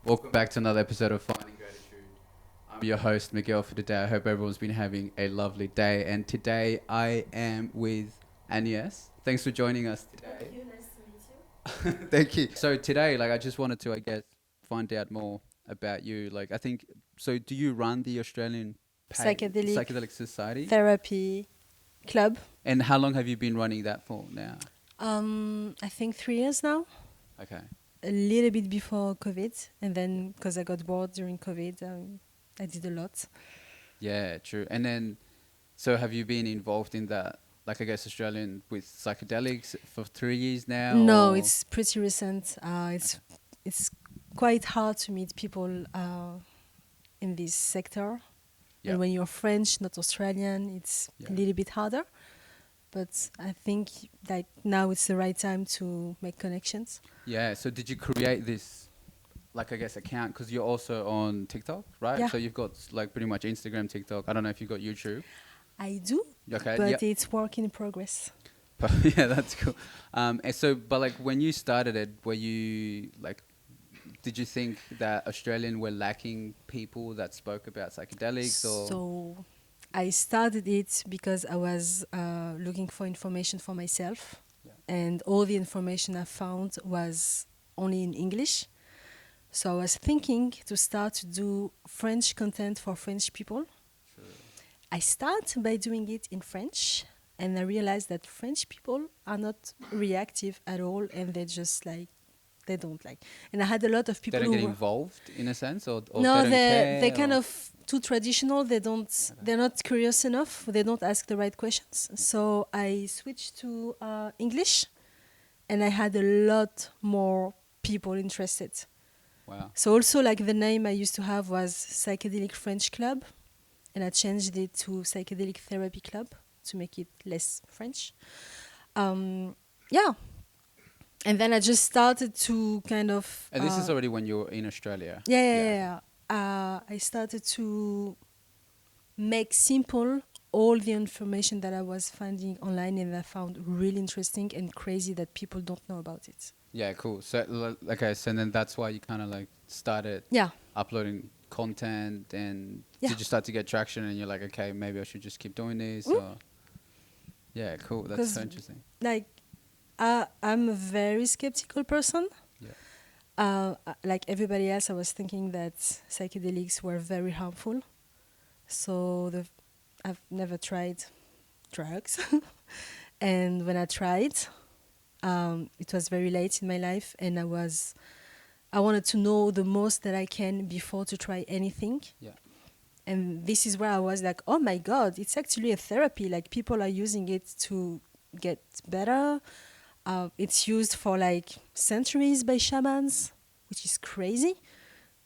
Welcome back to another episode of Finding Gratitude. I'm your host, Miguel, for today. I hope everyone's been having a lovely day. And today I am with Agnes. Thanks for joining us today. Thank you. Nice to meet you. Thank you. So today, I just wanted to, find out more about you. Do you run the Australian Psychedelic Psychedelic Society? Therapy Club. And how long have you been running that for now? I think 3 years now. Okay. A little bit before COVID, and then because I got bored during COVID, I did a lot. Yeah, true. And then, so have you been involved in that, Australian with psychedelics for 3 years now? No, or- it's pretty recent. It's quite hard to meet people in this sector. Yeah. And when you're French, not Australian, it's Yeah. a little bit harder. But I think that now it's the right time to make connections. Yeah. So did you create this, account? Because you're also on TikTok, right? Yeah. So you've got pretty much Instagram, TikTok. I don't know if you've got YouTube. I do, Okay. but it's work in progress. But yeah, that's cool. And so, when you started it, were you did you think that Australian were lacking people that spoke about psychedelics, or? So I started it because I was looking for information for myself, Yeah. and all the information I found was only in English. So I was thinking to start to do French content for French people. Sure. I start by doing it in French, and I realized that French people are not reactive at all, and they just they don't like. And I had a lot of They people don't who get were, involved in a sense, or no, they don't care. they're kind or- of too traditional. They're not curious enough. They don't ask the right questions. So I switched to English, and I had a lot more people interested. Wow. So also the name I used to have was Psychedelic French Club, and I changed it to Psychedelic Therapy Club to make it less French. Yeah. And then I just started to kind of... And this is already when you were in Australia. Yeah. I started to make simple all the information that I was finding online, and I found really interesting and crazy that people don't know about it. Yeah, cool. So, so then that's why you kind of started Yeah. uploading content, and Yeah. did you start to get traction and you're like, okay, maybe I should just keep doing this? Mm. Or yeah, cool. That's 'Cause so interesting. I'm a very skeptical person. Yeah. Like everybody else, I was thinking that psychedelics were very harmful. So I've never tried drugs. And when I tried, it was very late in my life, and I wanted to know the most that I can before to try anything. Yeah. And this is where I was like, oh my God, it's actually a therapy. Like, people are using it to get better. It's used for centuries by shamans, which is crazy,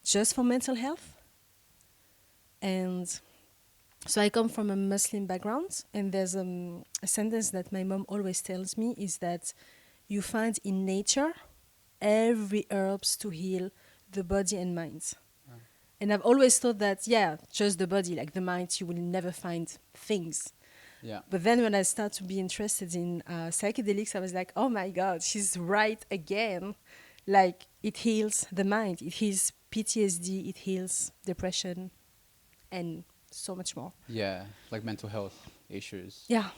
just for mental health. And so I come from a Muslim background, and there's a sentence that my mom always tells me is that you find in nature every herbs to heal the body and mind. Wow. And I've always thought that, just the body, the mind, you will never find things. Yeah. But then when I start to be interested in psychedelics, I was like, oh my God, she's right again. It heals the mind, it heals PTSD, it heals depression, and so much more. Yeah. Like mental health issues. Yeah.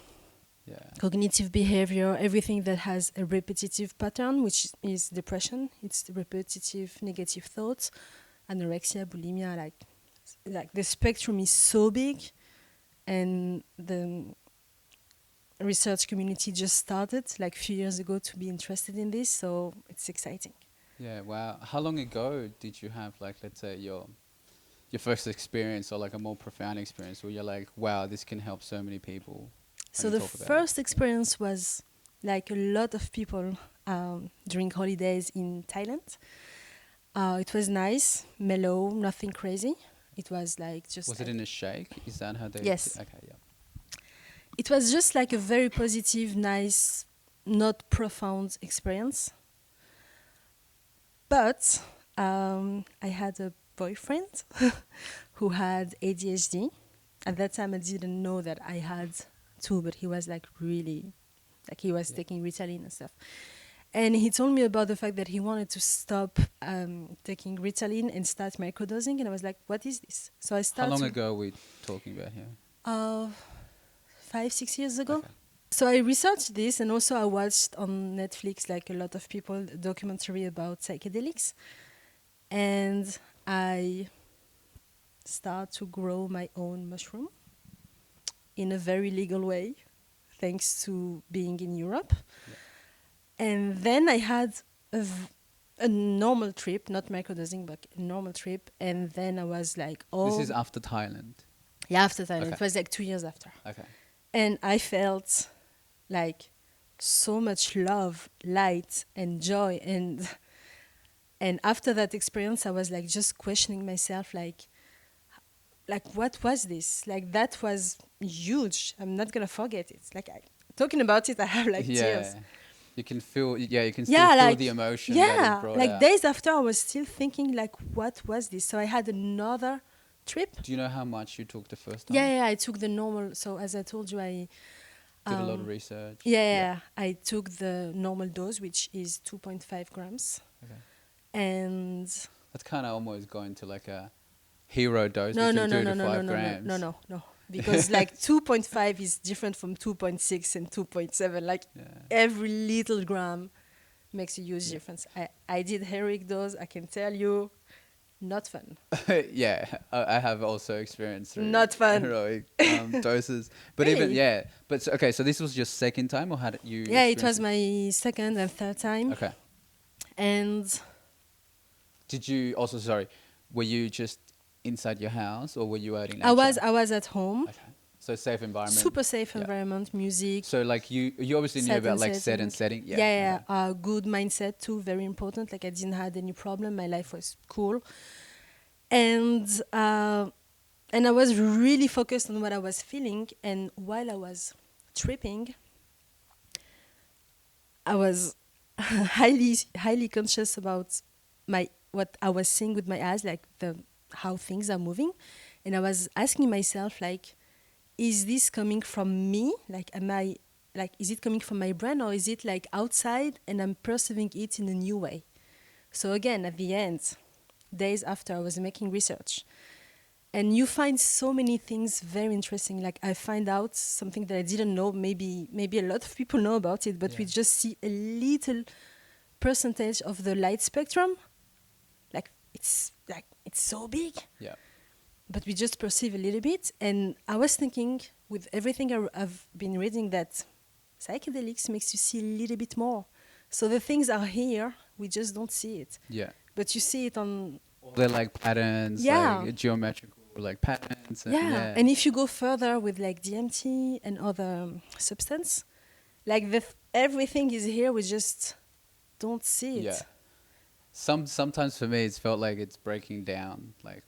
Yeah. Cognitive behavior, everything that has a repetitive pattern, which is depression. It's the repetitive negative thoughts, anorexia, bulimia, like the spectrum is so big, and the research community just started a few years ago to be interested in this, so it's exciting. Yeah. Wow. How long ago did you have let's say your first experience, or a more profound experience where you're like, wow, this can help so many people? So the first experience was a lot of people during holidays in Thailand. It was nice, mellow, nothing crazy. It was just... Was it in a shake? Is that how they... Yes. Okay, yeah. It was just a very positive, nice, not profound experience. But I had a boyfriend who had ADHD. At that time, I didn't know that I had too, but he was really... he was taking Ritalin and stuff. And he told me about the fact that he wanted to stop taking Ritalin and start microdosing. And I was like, what is this? So I How long started ago are we talking about here? 5-6 years ago. Okay. So I researched this, and also I watched on Netflix, like a lot of people, a documentary about psychedelics. And I start to grow my own mushroom in a very legal way, thanks to being in Europe. Yeah. And then I had a normal trip, not microdosing, but a normal trip. And then I was like, oh. This is after Thailand. Yeah, after Thailand. Okay. It was like 2 years after. Okay. And I felt like so much love, light, and joy. And after that experience, I was like just questioning myself, like what was this? Like, that was huge. I'm not gonna forget it. Like, talking about it, I have like tears. You can feel, you can Yeah, still feel like, the emotion that yeah, it brought like out. days after, I was still thinking, like, what was this? So I had another trip. Do you know how much you took the first time? Yeah, I took the normal. So as I told you, I Did a lot of research? Yeah, I took the normal dose, which is 2.5 grams. Okay. And That's kind of almost going to like a hero dose no, between no, 2 no, to no, 5 no, no, grams. no. Because like 2.5 is different from 2.6 and 2.7. Like every little gram makes a huge difference. I did heroic dose. I can tell you, not fun. Yeah, I have also experienced Not fun. heroic doses. But Really? even, but so this was your second time, or had you? Yeah, it experienced was my second and third time. Okay. And Did you also, sorry, were you just inside your house, or were you out in nature? I was at home. Okay. So safe environment. Super safe environment, music. So like you obviously knew about like set and setting. Yeah. Good mindset too, very important. Like I didn't have any problem. My life was cool. And I was really focused on what I was feeling. And while I was tripping, I was highly conscious about what I was seeing with my eyes, like how things are moving. And I was asking myself, like, is this coming from me? Like, is it coming from my brain, or is it like outside and I'm perceiving it in a new way? So again, at the end, days after, I was making research. And you find so many things very interesting. Like I find out something that I didn't know. Maybe a lot of people know about it, but we just see a little percentage of the light spectrum. Like it's so big. Yeah. But we just perceive a little bit. And I was thinking, with everything I've been reading, that psychedelics makes you see a little bit more. So the things are here, we just don't see it. Yeah. But you see it on... They're like patterns, like geometrical like patterns. And if you go further with like DMT and other substance, like everything is here, we just don't see it. Yeah. Sometimes for me, it's felt like it's breaking down like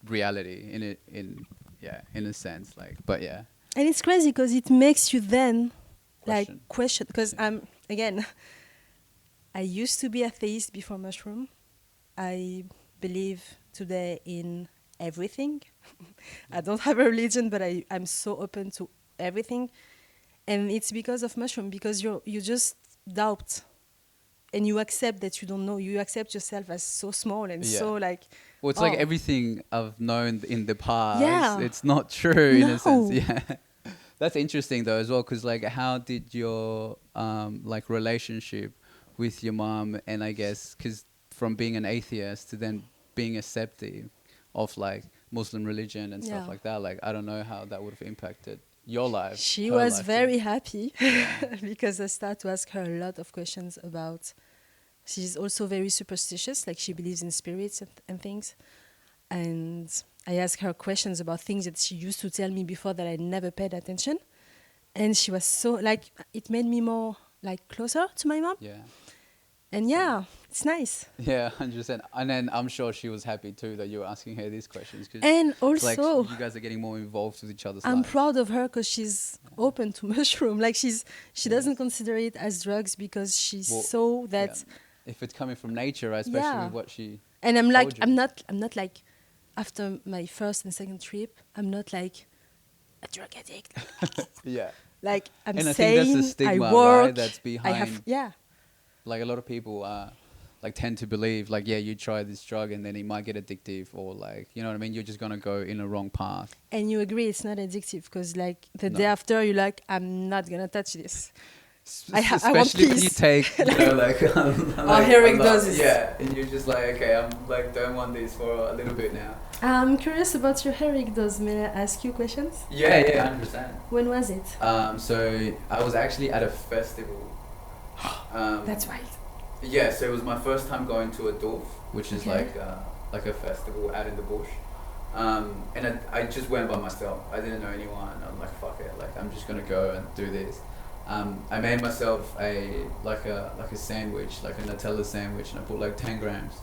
reality in a sense, like, but yeah. And it's crazy because it makes you then question, because again, I used to be atheist before mushroom. I believe today in everything. I don't have a religion, but I'm so open to everything. And it's because of mushroom, because you just doubt and you accept that you don't know. You accept yourself as so small and so like... Well, it's like everything I've known in the past. Yeah. It's not true in a sense. Yeah. That's interesting though as well, because like how did your like relationship with your mom, and I guess because from being an atheist to then being accepting of like Muslim religion and stuff like that, like I don't know how that would have impacted your life. She was very happy because I started to ask her a lot of questions about... She's also very superstitious, like she believes in spirits and things. And I asked her questions about things that she used to tell me before that I never paid attention. And she was so, like, it made me more like closer to my mom. Yeah. And it's nice. Yeah, 100%. And then I'm sure she was happy too that you were asking her these questions. And also, like you guys are getting more involved with each other's I'm lives. proud of her because she's open to mushroom. Like she doesn't consider it as drugs because she's so that... If it's coming from nature, especially with what she... And I'm like, I'm not like, after my first and second trip, I'm not like a drug addict. Yeah. Like I'm and saying, I think that's the stigma, I work, right? That's behind. I have, like a lot of people like tend to believe like, yeah, you try this drug and then it might get addictive, or like, you know what I mean, you're just gonna go in a wrong path. And you agree it's not addictive because like the day No. after you're like, I'm not gonna touch this. I want Especially when you peace. take, you know, like, like hearing a lot- doses. yeah, and you're just like, okay, I'm like, don't want this for a little bit now. I'm curious about your Herrick dose. May I ask you questions? Yeah, 100%. When was it? So I was actually at a festival. That's right. Yeah, so it was my first time going to a Dorf, which is Okay. like a festival out in the bush. And I just went by myself. I didn't know anyone. I'm like, fuck it, like I'm just gonna go and do this. I made myself a sandwich, like a Nutella sandwich, and I put like 10 grams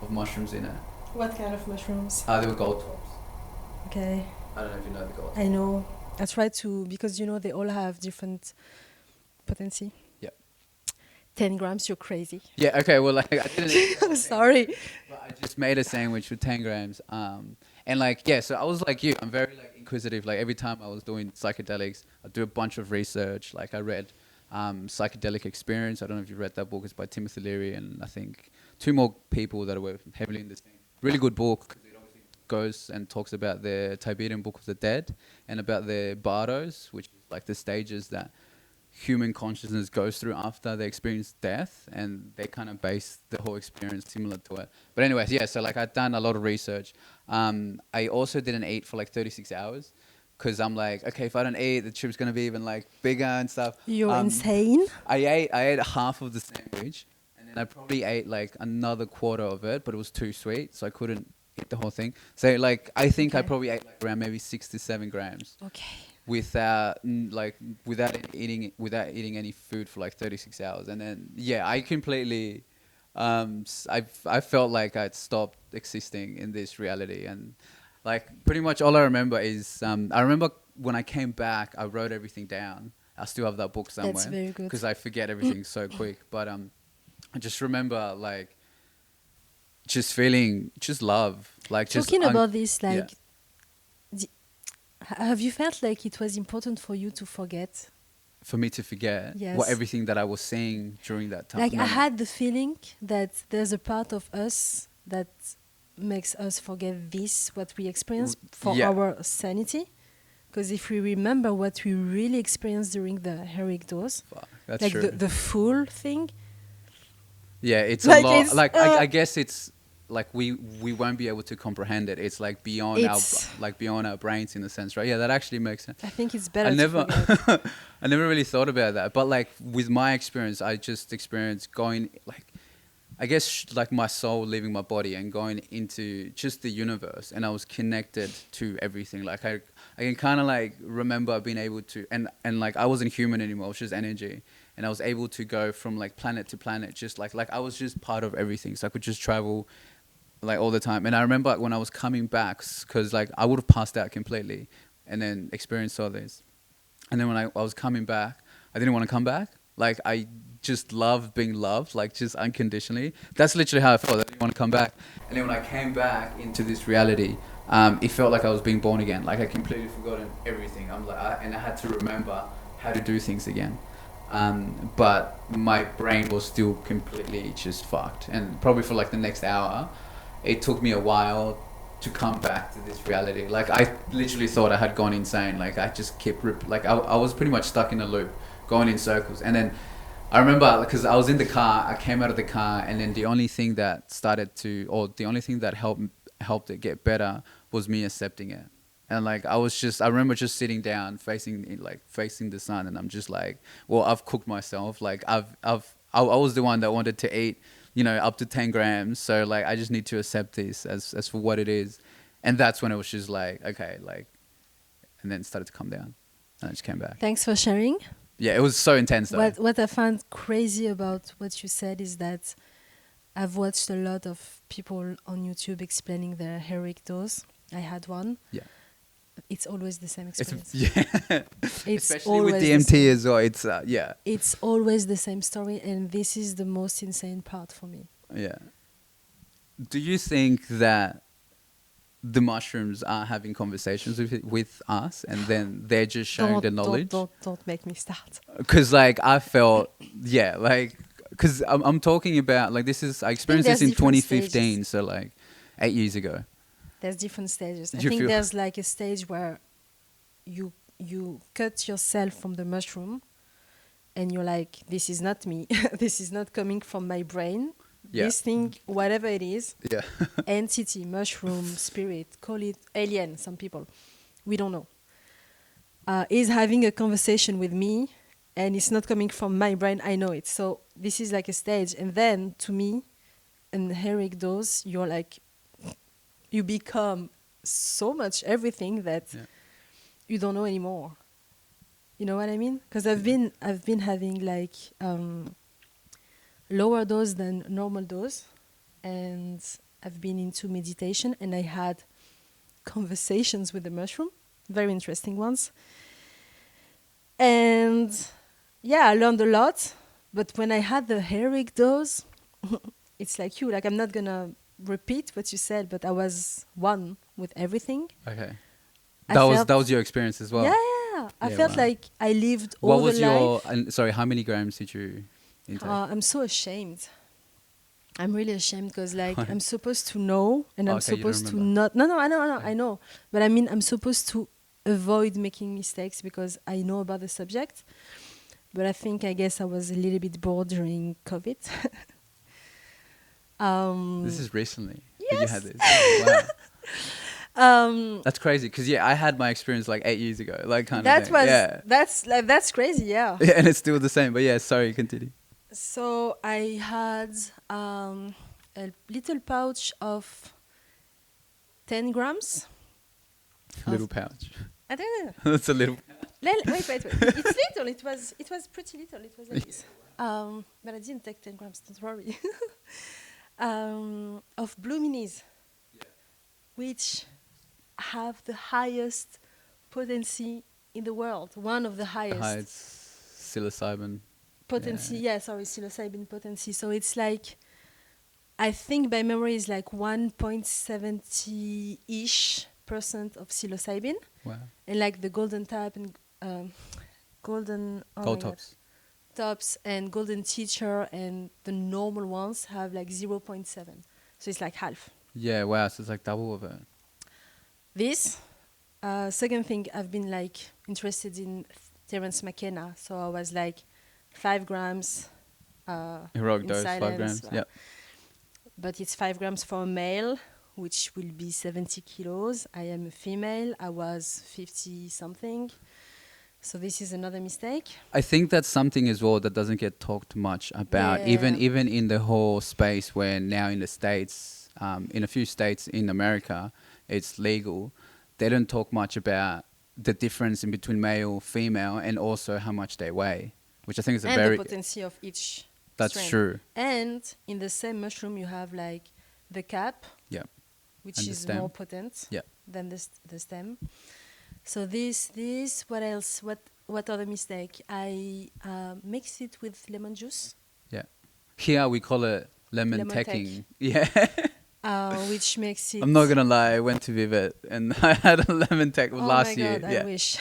of mushrooms in it. What kind of mushrooms? They were gold tops. Okay. I don't know if you know the gold. I know. I try to, because you know they all have different potency. Yep. 10 grams, you're crazy. Yeah. Okay. Well, like I didn't. I'm sorry. But I just made a sandwich with 10 grams. And like, yeah, so I was like you. I'm very like inquisitive. Like every time I was doing psychedelics, I'd do a bunch of research. Like I read Psychedelic Experience. I don't know if you read that book. It's by Timothy Leary and I think 2 more people that were heavily in the same. Really good book, because it obviously goes and talks about the Tibetan Book of the Dead and about the bardos, which is like the stages that human consciousness goes through after they experience death, and they kind of base the whole experience similar to it. But anyways, yeah, so like I'd done a lot of research. I also didn't eat for like 36 hours because I'm like, okay, if I don't eat, the trip's gonna be even like bigger and stuff. You're insane. I ate half of the sandwich, and then I probably ate like another quarter of it, but it was too sweet, so I couldn't eat the whole thing. So like I think I Okay. probably ate like around maybe 6 to 7 grams Okay. without eating any food for like 36 hours. And then yeah, I completely I felt like I'd stopped existing in this reality. And like pretty much all I remember is I remember when I came back, I wrote everything down. I still have that book somewhere. That's very good. Because I forget everything so quick. But I just remember like just feeling just love, like just Talking about this, yeah. like, have you felt like it was important for you to forget? For me to forget Yes. what everything that I was seeing during that time. Like, No, I no. had the feeling that there's a part of us that makes us forget this, what we experience, for Yeah. our sanity. Because if we remember what we really experienced during the heroic dose, Fuck, that's like true. the full thing, Yeah, it's Like, a lot. it's, Like I guess it's like we won't be able to comprehend it. It's like beyond beyond our brains in a sense, right? Yeah, that actually makes sense. I think it's better I to never forget. I never really thought about that. But like with my experience, I just experienced going like I guess like my soul leaving my body and going into just the universe, and I was connected to everything. Like I can kind of like remember being able to and like I wasn't human anymore. It was just energy, and I was able to go from like planet to planet, just like I was just part of everything. So I could just travel like all the time. And I remember when I was coming back, because like I would have passed out completely, and then experienced all this. And then when I was coming back, I didn't want to come back. Like I just loved being loved, like just unconditionally. That's literally how I felt. I didn't want to come back. And then when I came back into this reality, it felt like I was being born again. Like I completely forgotten everything. I'm like, and I had to remember how to do things again. But my brain was still completely just fucked. And probably for like the next hour, it took me a while to come back to this reality. Like I literally thought I had gone insane. Like I just kept I was pretty much stuck in a loop, going in circles. And then I remember because I was in the car, I came out of the car, and then the only thing that helped it get better was me accepting it. And like I remember just sitting down, facing the sun, and I'm just like, well, I've cooked myself. Like I was the one that wanted to eat, up to 10 grams. So like I just need to accept this as for what it is. And that's when it was just like, okay, like, and then it started to come down, and I just came back. Thanks for sharing. Yeah, it was so intense though. What I found crazy about what you said is that I've watched a lot of people on YouTube explaining their heroic dose. I had one. Yeah. It's always the same experience. It's especially always with the DMT same. as well. It's yeah. It's always the same story, and this is the most insane part for me. Yeah. Do you think that the mushrooms are having conversations with us, and then they're just sharing the knowledge? Don't make me start. Because like I felt, yeah, like because I'm talking about like this is I experienced this in 2015, so like 8 years ago. There's different stages. Did I you think feel- there's like a stage where you cut yourself from the mushroom, and you're like, this is not me. This is not coming from my brain. Yeah. This thing, whatever it is, Yeah. entity, mushroom, spirit, call it alien. Some people, we don't know. Is having a conversation with me, and it's not coming from my brain. I know it. So this is like a stage, and then to me, in heroic dose, you're like, you become so much everything that you don't know anymore. You know what I mean? Because I've been having like lower dose than normal dose, and I've been into meditation, and I had conversations with the mushroom, very interesting ones. And yeah, I learned a lot. But when I had the heroic dose, it's like you, like I'm not gonna repeat what you said, but I was one with everything. Okay. I That was your experience as well. Yeah. I Yeah, felt wow. like I lived all What was the your life. and sorry, how many grams did you intake? I'm so ashamed. I'm really ashamed because like Why? I'm supposed to know, and I'm Okay, you don't supposed to remember. not. No, I know. But I mean, I'm supposed to avoid making mistakes because I know about the subject. But I guess I was a little bit bored during COVID. This is recently that you had Yes. this. Oh, wow. Um, That's crazy because I had my experience like 8 years ago, like kind of that thing. was Yeah. that's crazy, yeah. Yeah, and it's still the same. But yeah, sorry, continue. So I had a little pouch of 10 grams. Little pouch. I don't know. That's a little. Wait. It's little. It was pretty little. It was like this. But I didn't take 10 grams. Don't worry. Of blue minis, which have the highest potency in the world. One of the highest. Hi, it's psilocybin. Potency, psilocybin potency. So it's like, I think by memory is like 1.70-ish% of psilocybin. Wow. And like the golden type and golden Gold tops. tops and golden teacher and the normal ones have like 0.7. So it's like half. Yeah, wow. So it's like double of it. This second thing, I've been like interested in Terence McKenna. So I was like 5 grams. Heroic in dose, 5 silence, grams. Yep. But it's 5 grams for a male, which will be 70 kilos. I am a female. I was 50 something. So this is another mistake. I think that's something as well that doesn't get talked much about, Yeah. even in the whole space where now in the States, in a few states in America, it's legal. They don't talk much about the difference in between male, female, and also how much they weigh, which I think is a And very... the potency of each That's strain. true. And in the same mushroom, you have like the cap, Yeah. which And the is stem. more potent Yeah. than the stem. So this, what else? What other mistake? I mix it with lemon juice. Yeah. Here we call it lemon Lemon teching. Yeah. Which makes it... I'm not gonna lie. I went to Vivet and I had a lemon tech last year. Oh my God, Yeah. I wish.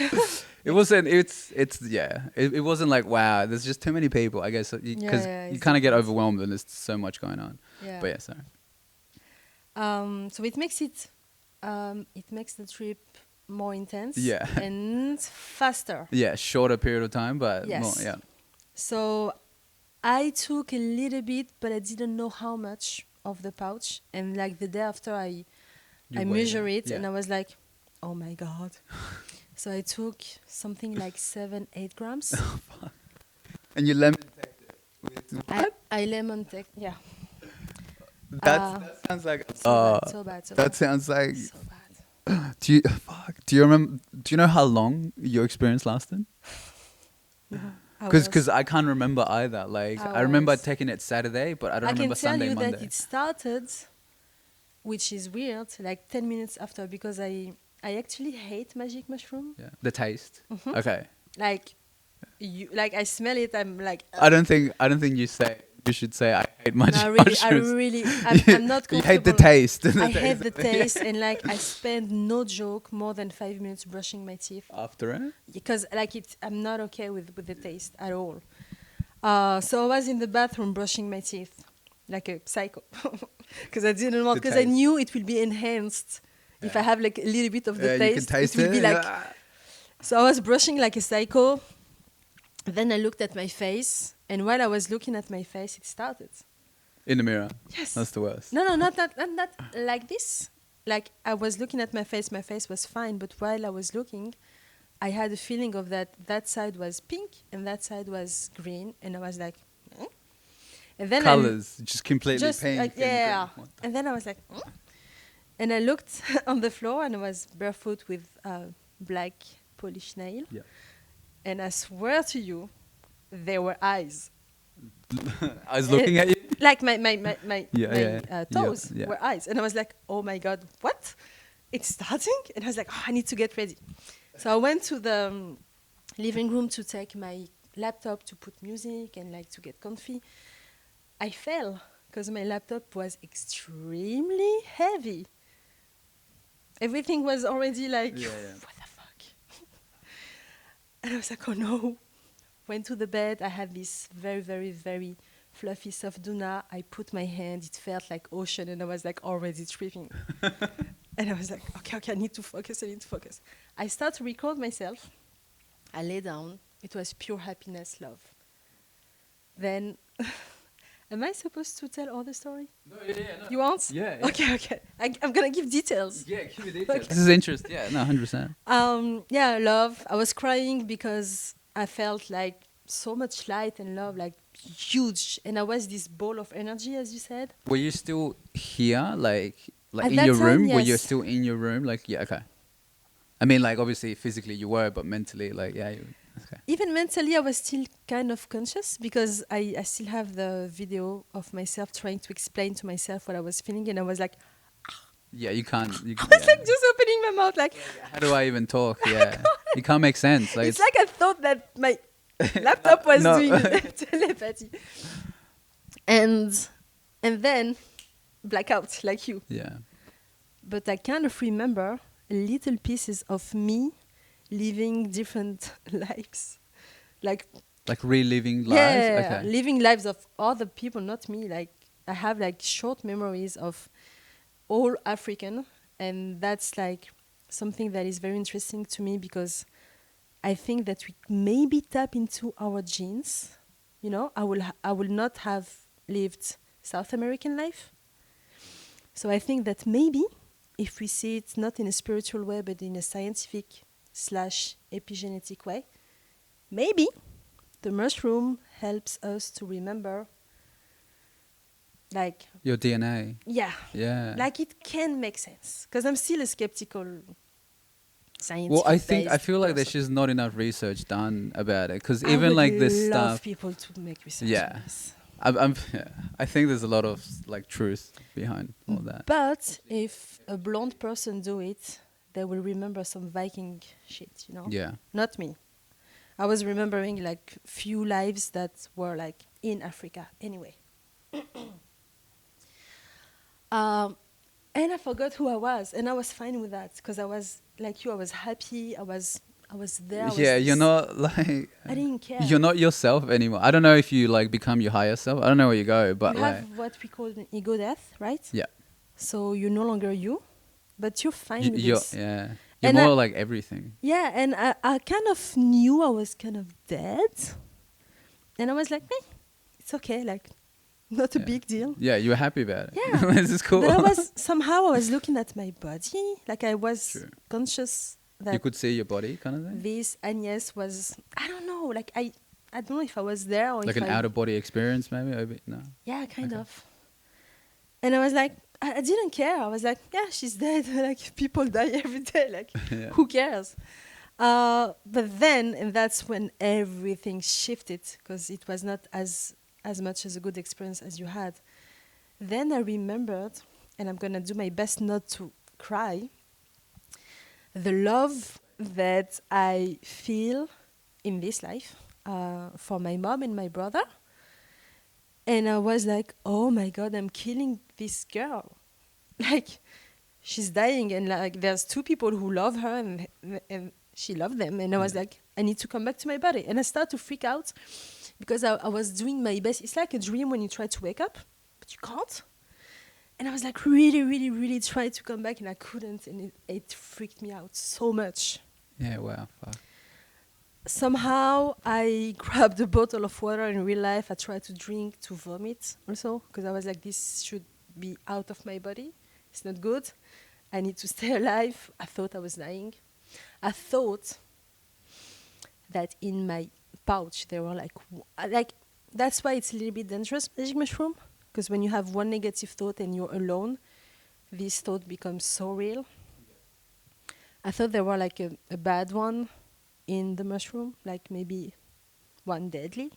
It wasn't. It wasn't like wow. There's just too many people. I guess because you kind of get overwhelmed and there's so much going on. Yeah. But yeah, sorry. So it makes the trip more intense. Yeah. And faster. Yeah, shorter period of time, but Yes. more. Yeah. So I took a little bit, but I didn't know how much of the pouch. And like the day after, I measure it, and I was like, oh my God. So I took something like 7-8 grams. And you lemon teched it with what? I lemon tech, yeah. That sounds like So bad. that sounds like. So bad. Do you remember? Do you know how long your experience lasted? Because I can't remember either. Like I remember taking it Saturday, but I don't remember Sunday, Monday. I can tell you that it started, which is weird, like 10 minutes after, because I actually hate magic mushroom. Yeah, the taste. Mm-hmm. Okay. Like I smell it. I'm like. I don't think you should say I hate magic mushrooms. I'm not comfortable. You hate the taste. I hate the taste, and like I spend, no joke, more than 5 minutes brushing my teeth After it. because like I'm not okay with the taste at all. So I was in the bathroom brushing my teeth like a psycho because I didn't want, The because I taste. knew it will be enhanced if I Yeah. have like a little bit of the Yeah, you can taste. taste It will it. be like. Yeah. So I was brushing like a psycho. Then I looked at my face, and while I was looking at my face, it started. In the mirror. Yes. That's the worst. No, not like this. Like I was looking at my face was fine, but while I was looking, I had a feeling of that side was pink and that side was green, and I was like, "Hmm?" And then Colors, just completely just pink. like, yeah, green. and then I was like, "Hmm?" And I looked on the floor, and I was barefoot with black polished nail, Yeah. and I swear to you, there were eyes. I was looking at you. Like my toes Yeah. were eyes. And I was like, oh my God, what? It's starting? And I was like, oh, I need to get ready. So I went to the living room to take my laptop to put music and like to get comfy. I fell because my laptop was extremely heavy. Everything was already like, Yeah. what the fuck? And I was like, oh no. Went to the bed. I had this very, very, very fluffy soft doona. I put my hand. It felt like ocean, and I was like already tripping. And I was like, okay, I need to focus. I start to record myself. I lay down. It was pure happiness, love. Then, am I supposed to tell all the story? No, yeah. You want? Yeah. Okay. I'm gonna give details. Yeah, give me details. Okay. This is interesting. Yeah, no, 100%. Yeah, love. I was crying because I felt like so much light and love, like huge. And I was this ball of energy, as you said. Were you still here, like At in that your time, room? Were you yes. still in your room? Like, yeah, okay. I mean, like, obviously, physically you were, but mentally, like, yeah, okay. Even mentally, I was still kind of conscious because I still have the video of myself trying to explain to myself what I was feeling. And I was like, Yeah, you can't. I was like just opening my mouth, like, How do I even talk? Yeah, it can't make sense. Like, it's like I thought that my laptop was No. doing telepathy. And then blackout, like you. yeah, But I kind of remember little pieces of me living different lives. Like, reliving lives. yeah, Okay. living lives of other people, not me. Like, I have like short memories of all African, and that's like something that is very interesting to me because I think that we maybe tap into our genes. You know, I will not have lived South American life. So I think that maybe if we see it not in a spiritual way but in a scientific / epigenetic way, maybe the mushroom helps us to remember, like, Your DNA. yeah, Yeah. like it can make sense. Because I'm still a skeptical scientific. Well, I feel like there's just not enough research done about it because I even would like this love stuff. people to make research Yeah. on this. I think there's a lot of like truth behind all that. But if a blonde person do it, they will remember some Viking shit, you know? Yeah. Not me. I was remembering like few lives that were like in Africa. Anyway. And I forgot who I was, and I was fine with that because I was like you. I was happy. I was there. I was Yeah, you're not like. I didn't care. You're not yourself anymore. I don't know if you like become your higher self. I don't know where you go, but You like. have what we call an ego death, right? Yeah. So you're no longer you, but you're fine with You're this. yeah. You're And more like everything. Yeah, and I kind of knew I was kind of dead, and I was like, it's okay, like, not a Yeah. big deal. Yeah, you were happy about it. Yeah. This is cool. But I was looking at my body, like I was True. conscious that You could see your body, kind of thing. this Agnes was, I don't know, like I don't know if I was there or Like if an out of body experience, maybe. A bit, no. yeah, kind Okay. of. And I was like, I didn't care. I was like, yeah, she's dead. Like, people die every day. Like, Yeah. who cares? But then, and that's when everything shifted because it was not as much as a good experience as you had. Then I remembered, and I'm gonna do my best not to cry, the love that I feel in this life for my mom and my brother. And I was like, oh my God, I'm killing this girl. Like, she's dying, and like there's two people who love her, and she loved them. And I was like, I need to come back to my body. And I started to freak out because I was doing my best. It's like a dream when you try to wake up, but you can't. And I was like really, really, really trying to come back, and I couldn't, and it freaked me out so much. Yeah, wow. Fuck. Somehow I grabbed a bottle of water. In real life, I tried to drink to vomit also, because I was like, this should be out of my body. It's not good. I need to stay alive. I thought I was dying. I thought that in my pouch there were like that's why it's a little bit dangerous, magic mushroom, because when you have one negative thought and you're alone, this thought becomes so real. I thought there were like a bad one in the mushroom, like maybe one deadly.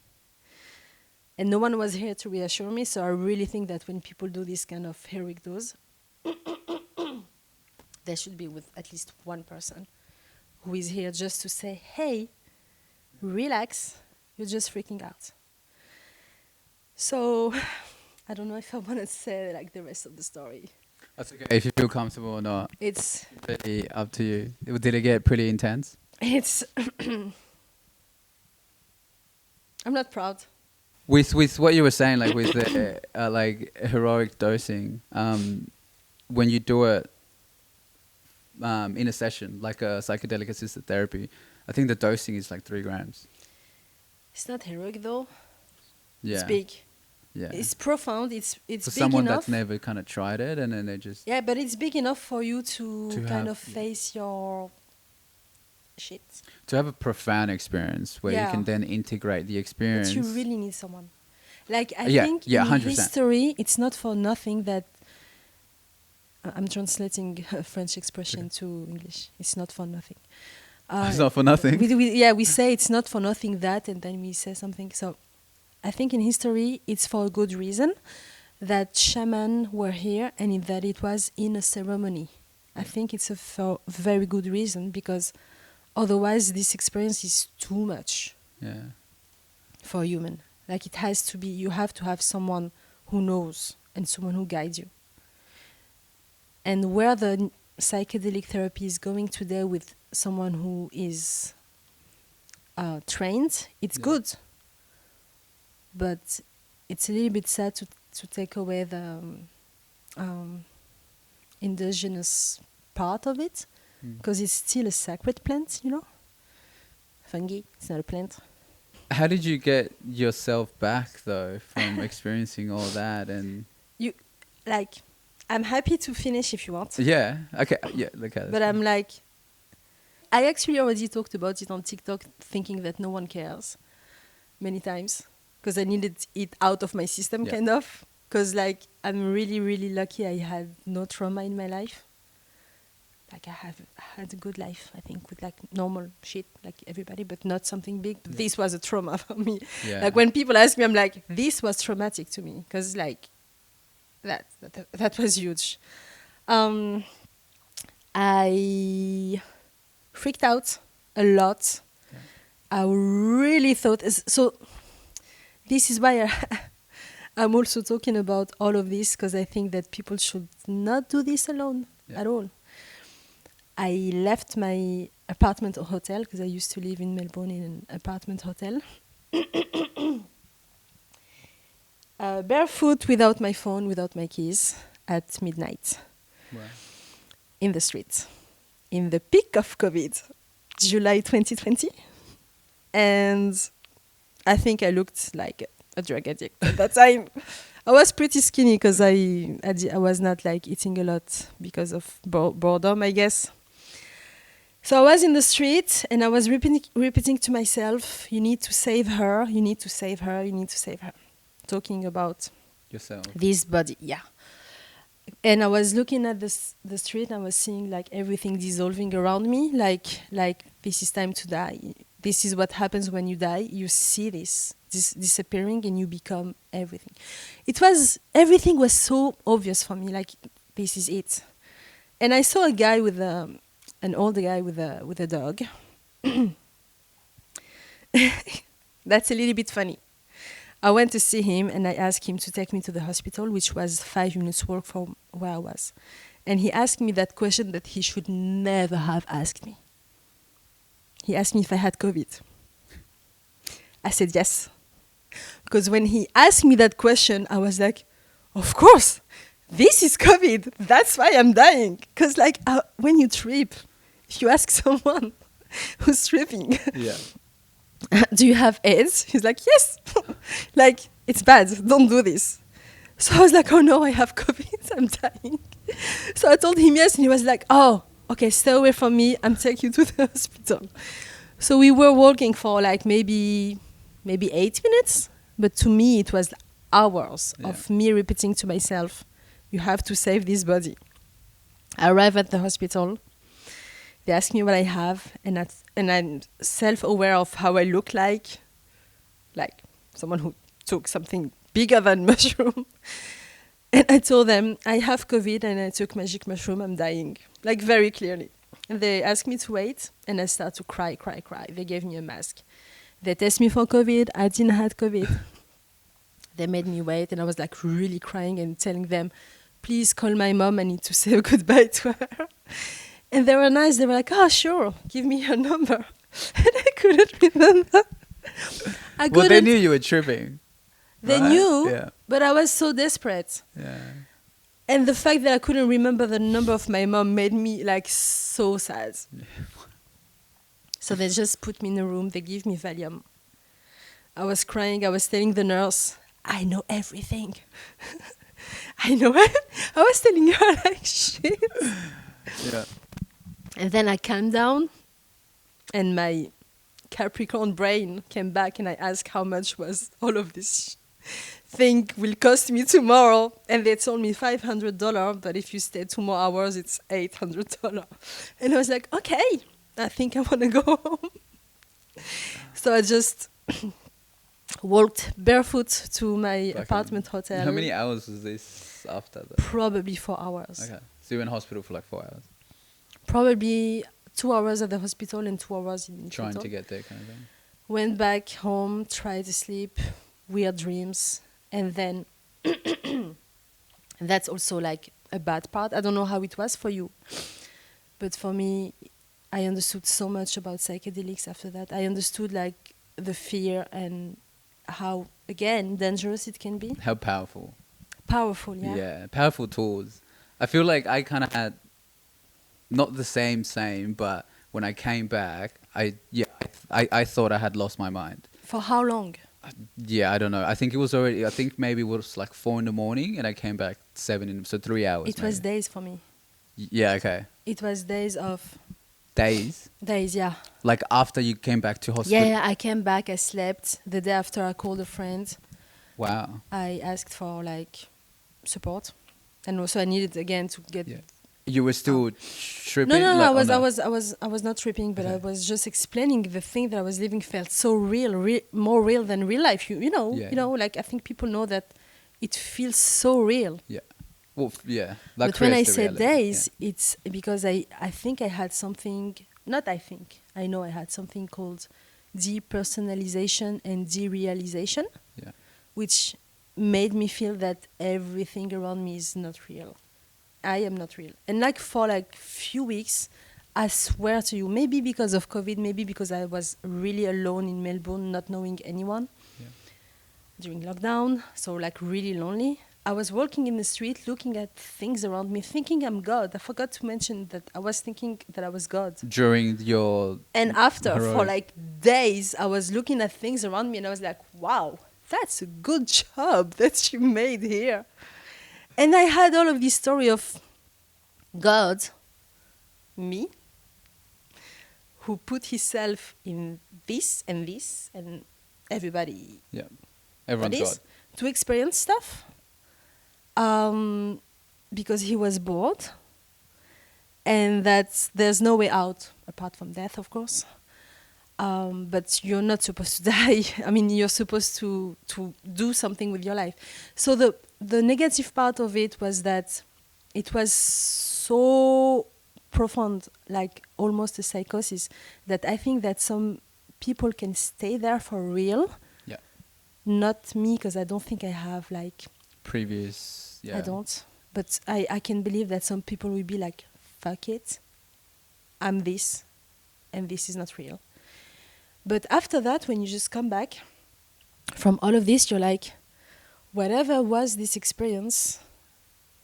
And no one was here to reassure me, so I really think that when people do this kind of heroic dose, there should be with at least one person who is here just to say, hey, relax, you're just freaking out. So I don't know if I want to say like the rest of the story. That's okay. If you feel comfortable or not, It's really up to you. Did it get pretty intense? I'm not proud. With what you were saying, like with the like heroic dosing, when you do it in a session, like a psychedelic assisted therapy, I think the dosing is like 3 grams. It's not heroic though. Yeah. It's big. Yeah. It's profound. It's For big someone enough. that's never kind of tried it, and then they just Yeah, but it's big enough for you to kind have- of face your shit. to have a profound experience where you Yeah. can then integrate the experience. But you really need someone. Like I Yeah, think yeah, in 100%. history, it's not for nothing that I'm translating a French expression to English. It's not for nothing. It's not for nothing. We say it's not for nothing that, and then we say something. So I think in history, it's for a good reason that shamans were here and that it was in a ceremony. I think it's for very good reason, because otherwise this experience is too much Yeah. for a human. Like it has to be, you have to have someone who knows and someone who guides you. And where the psychedelic therapy is going today with someone who is trained, it's Yeah. good. But it's a little bit sad to take away the indigenous part of it, because it's still a sacred plant, you know? Fungi, it's not a plant. How did you get yourself back though from experiencing all that? And You, like, I'm happy to finish if you want. yeah, okay, yeah, look at it. But I'm like, I actually already talked about it on TikTok, thinking that no one cares many times, because I needed it out of my system, Yeah. kind of. Because like, I'm really, really lucky I had no trauma in my life. Like I have had a good life, I think, with like normal shit, like everybody, but not something big. But this was a trauma for me. Yeah. Like when people ask me, I'm like, this was traumatic to me, because like, that was huge. I freaked out a lot. Yeah. I really thought so. This is why I'm also talking about all of this, because I think that people should not do this alone at all. I left my apartment or hotel, because I used to live in Melbourne in an apartment hotel. Barefoot, without my phone, without my keys, at midnight. Wow. In the streets, in the peak of COVID, July 2020. And I think I looked like a drug addict at that time. I was pretty skinny because I was not like eating a lot because of boredom, I guess. So I was in the street and I was repeating to myself, you need to save her, you need to save her, you need to save her. Talking about Yourself. this body, yeah. And I was looking at the street and I was seeing like everything dissolving around me, like this is time to die. This is what happens when you die. You see this disappearing and you become everything. Everything was so obvious for me, like this is it. And I saw a guy an older guy with a dog. That's a little bit funny. I went to see him and I asked him to take me to the hospital, which was 5 minutes walk from where I was. And he asked me that question that he should never have asked me. He asked me if I had COVID. I said yes. Because when he asked me that question, I was like, of course, this is COVID. That's why I'm dying. Because like when you trip, if you ask someone who's tripping, Yeah. do you have AIDS? He's like, yes. Like, it's bad. Don't do this. So I was like, oh no, I have COVID. I'm dying. So I told him yes, and he was like, oh, okay, stay away from me. I'm taking you to the hospital. So we were walking for like maybe 8 minutes, but to me it was hours of me repeating to myself, you have to save this body. I arrive at the hospital. They ask me what I have, and I'm self-aware of how I look like someone who took something bigger than mushroom. And I told them, I have COVID and I took magic mushroom, I'm dying. Like very clearly. And they asked me to wait, and I started to cry. They gave me a mask. They tested me for COVID, I didn't have COVID. They made me wait, and I was like really crying and telling them, please call my mom, I need to say a goodbye to her. And they were nice, they were like, oh sure, give me your number. And I couldn't remember. Well, they knew you were tripping. They right? knew, but I was so desperate. Yeah. And the fact that I couldn't remember the number of my mom made me like so sad. So they just put me in a room, they gave me Valium. I was crying, I was telling the nurse, I know everything. I know it. I was telling her like shit. Yeah. And then I calmed down, and my Capricorn brain came back, and I asked how much was all of this thing will cost me tomorrow. And they told me $500, but if you stay 2 more hours, it's $800. And I was like, okay, I think I want to go home. So I just walked barefoot to my apartment hotel. How many hours was this after that? Probably 4 hours. Okay. So you were in hospital for like 4 hours? Probably 2 hours at the hospital and 2 hours in Trying hospital. to get there kind of thing. Went back home, tried to sleep, weird dreams. And then that's also like a bad part. I don't know how it was for you. But for me, I understood so much about psychedelics after that. I understood like the fear and how, again, dangerous it can be. How powerful. Powerful, yeah. Yeah, powerful tools. I feel like I kind of had not the same, but when I came back, I thought I had lost my mind. For how long? Yeah, I don't know. I think maybe it was like 4 in the morning, and I came back 7 so 3 hours. It was days for me. Yeah, okay. It was days of... Days? Days, yeah. Like after you came back to hospital? Yeah, I came back, I slept. The day after, I called a friend. Wow. I asked for like support, and also I needed again to get... Yeah. You were still tripping? No, like, I was not tripping, but okay. I was just explaining the thing that I was living felt so real, more real than real life. You know, like I think people know that it feels so real. Yeah. Well, yeah. That but when I say reality. days, it's because I think I had something, I know I had something called depersonalization and derealization, which made me feel that everything around me is not real. I am not real. And like for like few weeks, I swear to you, maybe because of COVID, maybe because I was really alone in Melbourne, not knowing anyone during lockdown, so like really lonely. I was walking in the street, looking at things around me, thinking I'm God. I forgot to mention that I was thinking that I was God. During your... And after, for like days, I was looking at things around me and I was like, wow, that's a good job that you made here. And I had all of this story of God, me, who put himself in this and everybody. Yeah, everyone's God. To experience stuff. Because he was bored. And that there's no way out apart from death, of course. But you're not supposed to die. I mean, you're supposed to do something with your life. So the negative part of it was that it was so profound, like almost a psychosis, that I think that some people can stay there for real. Yeah. Not me, because I don't think I have like... Previous, yeah. I don't. But I can believe that some people will be like, fuck it, I'm this, and this is not real. But after that, when you just come back, from all of this, you're like, whatever was this experience,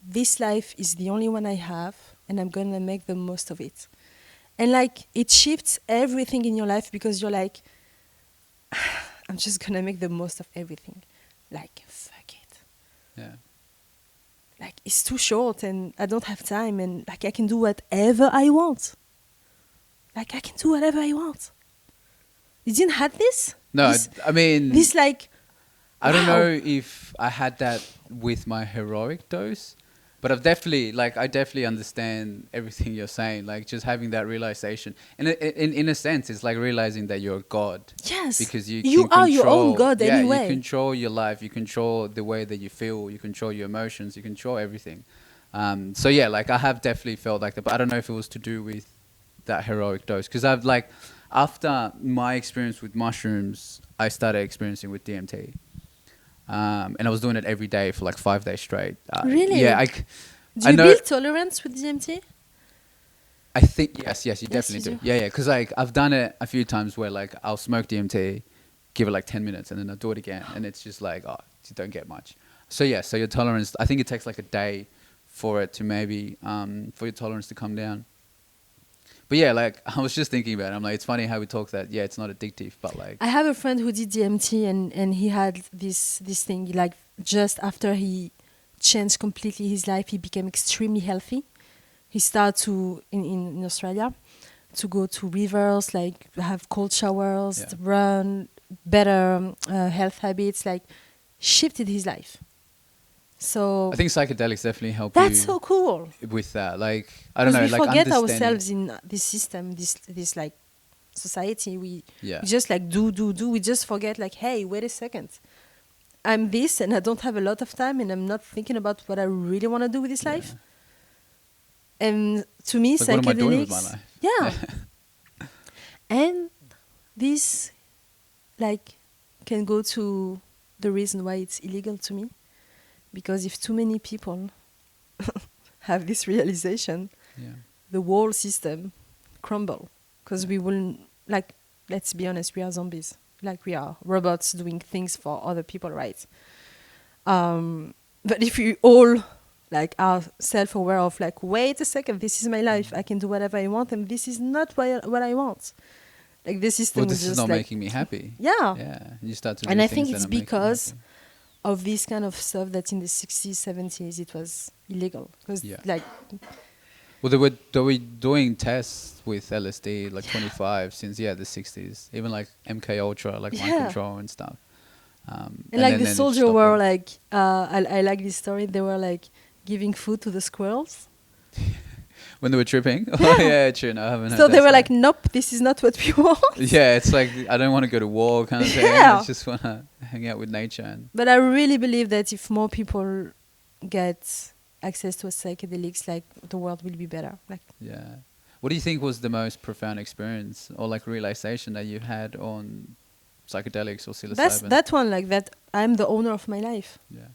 this life is the only one I have, and I'm gonna make the most of it. And like, it shifts everything in your life because you're like, I'm just gonna make the most of everything. Like, fuck it. Yeah. Like, it's too short and I don't have time, and like, I can do whatever I want. Like, I can do whatever I want. You didn't have this? No, This, I mean, this like, I don't wow. know if I had that with my heroic dose, but I definitely understand everything you're saying. Like just having that realization, and in a sense, it's like realizing that you're God. Yes. Because you You can are your own control, God yeah, you anyway. control your life, you control the way that you feel, you control your emotions, you control everything. So yeah, like I have definitely felt like that, but I don't know if it was to do with that heroic dose, because I've like after my experience with mushrooms, I started experiencing with DMT. And I was doing it every day for like 5 days straight. Really? Yeah, Do I you know. build tolerance with DMT? I think yes, you Yes, you definitely do. do. Yeah, because like I've done it a few times where like I'll smoke DMT, give it like 10 minutes, and then I'll do it again, and it's just like oh, you don't get much. So yeah, so your tolerance. I think it takes like a day for it to maybe for your tolerance to come down. But yeah, like I was just thinking about it. I'm like, it's funny how we talk that. Yeah, it's not addictive, but like I have a friend who did DMT, and he had this thing like just after he changed completely his life, he became extremely healthy. He started to in Australia to go to rivers, like have cold showers, yeah. to run, better health habits, like shifted his life. So I think psychedelics definitely help that's you so cool. with that. Like I don't Because know, we like forget understanding. ourselves in this system, this like society. Yeah. We just like do. We just forget like, hey, wait a second. I'm this, and I don't have a lot of time, and I'm not thinking about what I really want to do with this Yeah. life. And to me, Like, what am I doing with my psychedelics, life? yeah. And this, like, can go to the reason why it's illegal to me, because if too many people have this realization, Yeah. the whole system crumble, because we will, like, let's be honest, we are zombies, like we are robots doing things for other people, right? But if we all like are self-aware of like, wait a second, this is my life, I can do whatever I want, and this is not what I want, like the system Well, will this is just not like, making me happy. yeah. Yeah. You start to do And I things think that it's are making you because happy. of this kind of stuff that in the 60s 70s it was illegal, because Yeah. like, Well, they were doing tests with LSD like 25 since the 60s, even like MK Ultra, like mind yeah. control and stuff. And like the then it soldier stopped were working. like, I like this story. They were like giving food to the squirrels. When they were tripping. Oh Yeah. yeah, true. No, I haven't heard So that they were story. like, nope, this is not what we want. Yeah, it's like I don't want to go to war kind of thing. Yeah. I just want to hang out with nature and But I really believe that if more people get access to psychedelics, like the world will be better. Like, yeah. What do you think was the most profound experience or like realization that you had on psychedelics or that's psilocybin? that one, like that I'm the owner of my life. Yeah.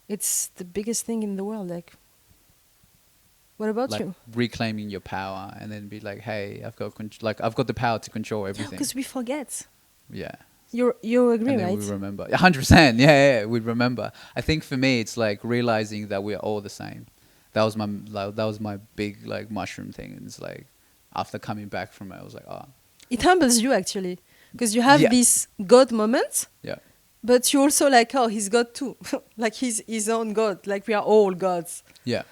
It's the biggest thing in the world. Like, what about Like you? reclaiming your power and then be like, hey, I've got the power to control Yeah, everything. because we forget. Yeah. You agree, And then right? we remember. 100%. Yeah, we remember. I think for me, it's like realizing that we're all the same. That was my big like mushroom thing. And it's like after coming back from it, I was like, oh. It humbles you actually, because you have Yeah. this God moment, Yeah. but you also like, oh, he's God too. Like he's his own God. Like we are all gods. Yeah.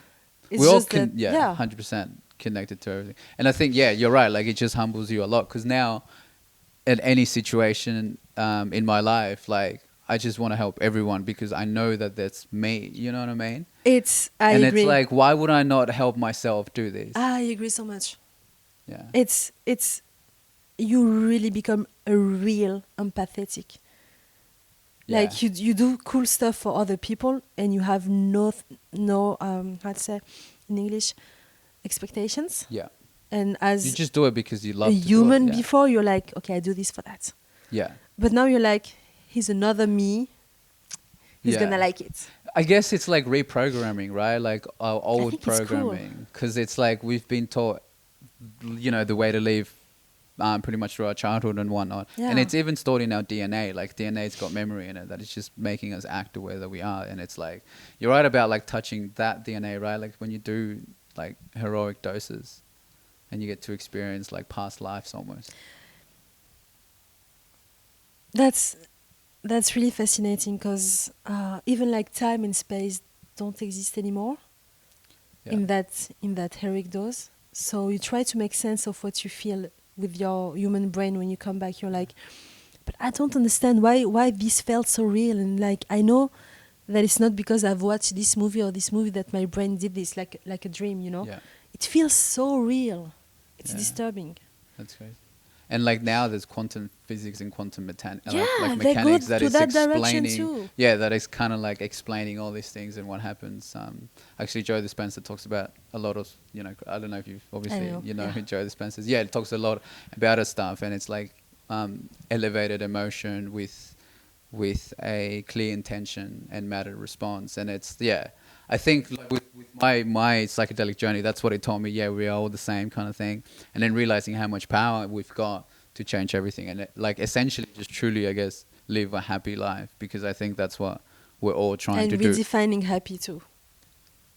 It's We all just that, yeah, yeah. 100% connected to everything. And I think, yeah, you're right. Like it just humbles you a lot because now at any situation in my life, like I just want to help everyone because I know that that's me. You know what I mean? I And agree. it's like, why would I not help myself do this? I agree so much. Yeah. It's you really become a real empathetic. Yeah. Like you do cool stuff for other people, and you have no how to say in English, expectations. Yeah. And You as just do it because you a love to do it. human Yeah. before, you're like, okay, I do this for that. Yeah. But now you're like, he's another me. He's Yeah. gonna like it. I guess it's like reprogramming, right? Like our old think it's cool. programming. Because it's like we've been taught, you know, the way to live pretty much through our childhood and whatnot. Yeah. And it's even stored in our DNA. Like DNA's got memory in it that it's just making us act the way that we are. And it's like, you're right about like touching that DNA, right? Like when you do like heroic doses and you get to experience like past lives almost. That's really fascinating because even like time and space don't exist anymore in that heroic dose. So you try to make sense of what you feel with your human brain when you come back. You're like, but I don't understand why this felt so real. And like I know that it's not because I've watched this movie or this movie that my brain did this like a dream. You know, it feels so real. It's disturbing. That's crazy. And like now there's quantum physics and quantum mechanics that is explaining. Yeah, that is kind of like explaining all these things and what happens. Actually, Joe Dispenza talks about a lot of, I don't know if you've obviously, who Joe Dispenza is. Yeah, it talks a lot about his stuff, and it's like elevated emotion with a clear intention and matter response. And it's, I think like with my psychedelic journey, that's what it taught me. Yeah, we are all the same kind of thing. And then realizing how much power we've got to change everything. And like essentially just truly, I guess, live a happy life, because I think that's what we're all trying to do. And redefining happy too.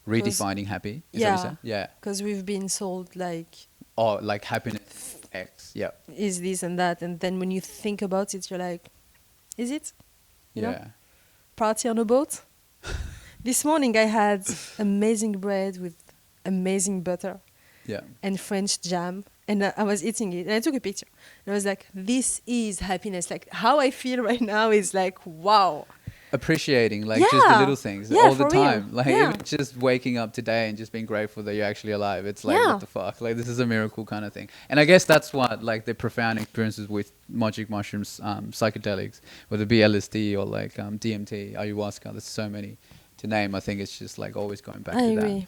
Redefining happy? Is that what you said? Yeah. Because we've been sold like... Oh, like happiness X, is this and that. And then when you think about it, you're like, is it? You know? Party on a boat? This morning I had amazing bread with amazing butter and French jam, and I was eating it and I took a picture and I was like, this is happiness. Like how I feel right now is like, wow. Appreciating like just the little things all the time. Real. Like even just waking up today and just being grateful that you're actually alive. It's like, what the fuck? Like this is a miracle kind of thing. And I guess that's what like the profound experiences with magic mushrooms, psychedelics, whether it be LSD or like DMT, ayahuasca, there's so many to name. I think it's just like always going back to that.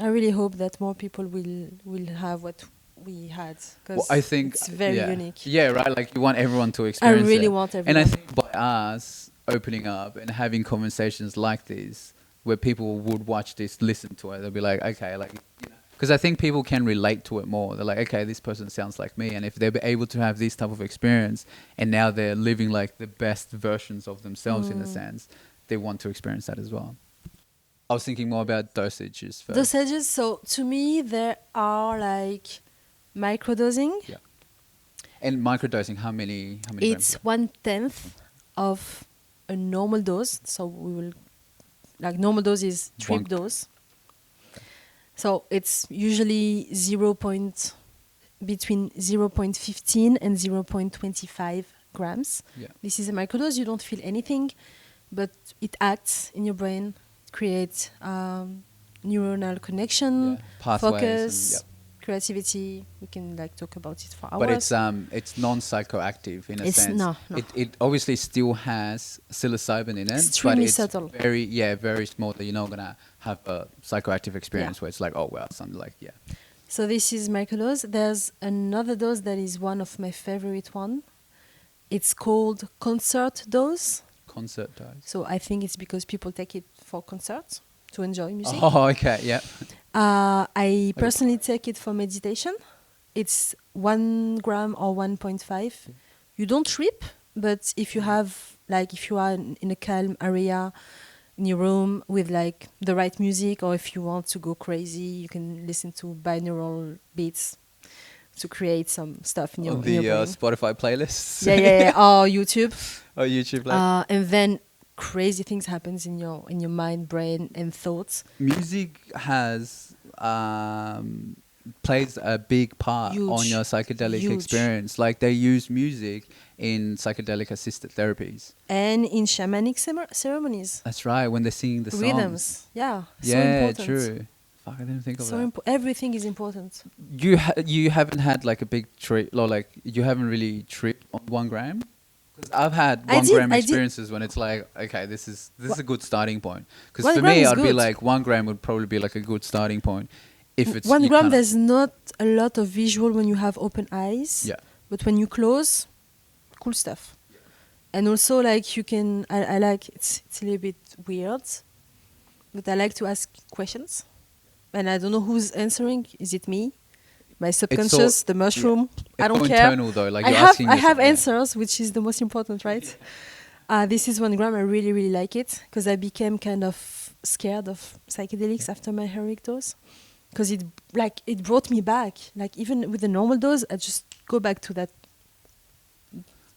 I really hope that more people will have what we had, because I think it's very unique. Yeah, right. Like you want everyone to experience it. I really want everyone. And I think by us opening up and having conversations like these, where people would watch this, listen to it, they'll be like, okay, like, because I think people can relate to it more. They're like, okay, this person sounds like me. And if they're able to have this type of experience and now they're living like the best versions of themselves in a sense, they want to experience that as well. I was thinking more about dosages first. Dosages, so to me, there are like microdosing. Yeah. And microdosing, how many It's 1/10 of a normal dose. So we will, like normal dose is trip dose. Okay. So it's usually between 0.15 and 0.25 grams. Yeah. This is a microdose. You don't feel anything, but it acts in your brain, creates neuronal connection, focus, creativity. We can like talk about it for hours. But it's non-psychoactive in a sense. No. It obviously still has psilocybin in it, extremely but it's subtle. very small. That you're not gonna have a psychoactive experience where it's like, oh well, something like So this is microdose. There's another dose that is one of my favorite one. It's called concert dose. Concert dose. So I think it's because people take it for concerts to enjoy music. Oh, okay, yeah. I personally take it for meditation. It's 1 gram or 1.5. You don't trip, but if you have, like, if you are in a calm area in your room with like the right music, or if you want to go crazy, you can listen to binaural beats to create some stuff in your brain. Spotify playlists. Yeah. Or YouTube. Or YouTube. Like. And then crazy things happens in your mind, brain, and thoughts. Music has plays a big part on your psychedelic experience. Like they use music in psychedelic assisted therapies and in shamanic ceremonies. That's right, when they're singing the songs. Rhythms, so important. True. Fuck, I didn't think of that. Everything is important. You haven't had like a big trip, or like you haven't really tripped on 1 gram? Because I've had 1 gram experiences when it's like, okay, this is a good starting point. Because for me, I'd be like 1 gram would probably be like a good starting point. If it's 1 gram, there's not a lot of visual when you have open eyes. Yeah. But when you close, cool stuff. Yeah. And also, like, you can, I like, it's a little bit weird, but I like to ask questions. And I don't know who's answering. Is it me? my subconscious, the mushroom. I don't care. Internal though, like I you're have asking I have yourself, answers, which is the most important, right? This is 1 gram. I really, really like it because I became kind of scared of psychedelics after my heroic dose, because it brought me back. Like even with the normal dose, I just go back to that.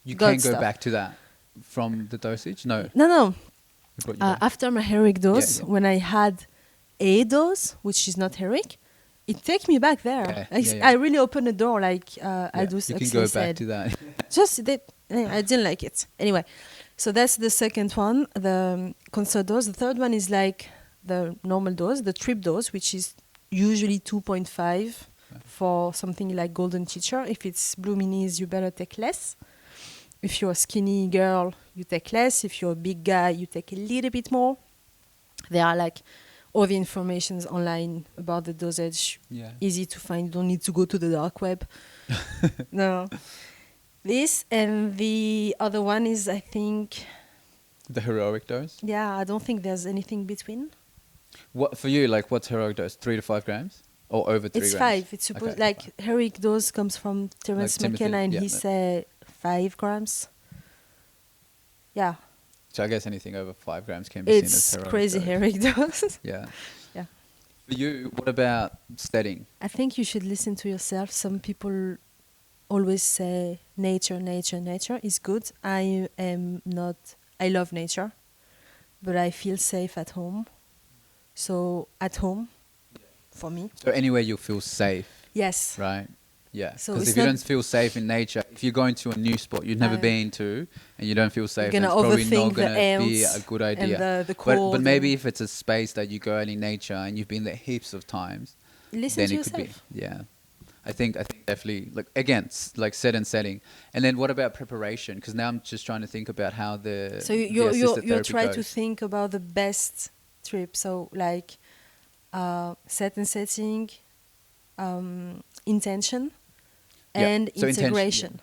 You God can go stuff. back to that from the dosage. No, No. it brought you back. After my heroic dose, Yeah. when I had a dose, which is not heroic, it takes me back there. Yeah. I really opened the door, like Yeah, Aldous you can Huxley go said. back to that. Just that I didn't like it. Anyway, so that's the second one, the concert dose. The third one is like the normal dose, the trip dose, which is usually 2.5 for something like golden teacher. If it's blue minis, you better take less. If you're a skinny girl, you take less. If you're a big guy, you take a little bit more. There are like all the informations online about the dosage. Yeah. Easy to find. You don't need to go to the dark web. No. This and the other one is, I think, The heroic dose. I don't think there's anything between. What for you? Like, what's heroic dose? 3 to 5 grams, or over 3 It's grams? 5. It's supposed Okay, like 5. heroic dose comes from Terence Timothy, McKenna, and yeah, he that- said 5 grams. Yeah, So I guess anything over 5 grams can be seen as it's heroic crazy dose. heroic dose. Yeah. Yeah. For you, what about setting? I think you should listen to yourself. Some people always say nature is good. I am not. I love nature, but I feel safe at home. So at home, for me, So anywhere you feel safe, yes. right? Yeah. So Because it's if you not- don't feel safe in nature, if you're going to a new spot you've never been to and you don't feel safe, You're then gonna it's probably not overthink the going to be ants a good and idea. the cold. But maybe and if it's a space that you go out in nature and you've been there heaps of times, listen then to it could yourself. be. Yeah. I think definitely, like, again, like set and setting. And then what about preparation? Because now I'm just trying to think about how the So the you assisted you therapy try to goes. think about the best trip. So like set and setting, intention, Yeah. and So intention, integration.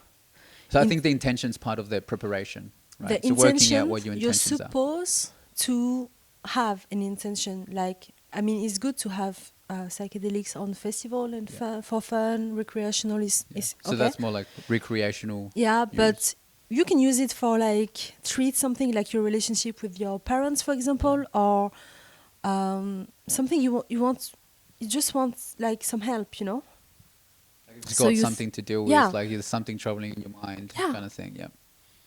So I In- think the intention's part of the preparation, right? The So working intention, out what your you're intentions are. supposed to have an intention. Like, I mean, it's good to have psychedelics on festival and for fun, recreational is So okay. that's more like recreational. Yeah, use. but you can use it for like treat something like your relationship with your parents, for example, or something you just want like some help, you know? It's So got you something to deal with, yeah. like there's something troubling in your mind, Yeah. kind of thing. Yeah.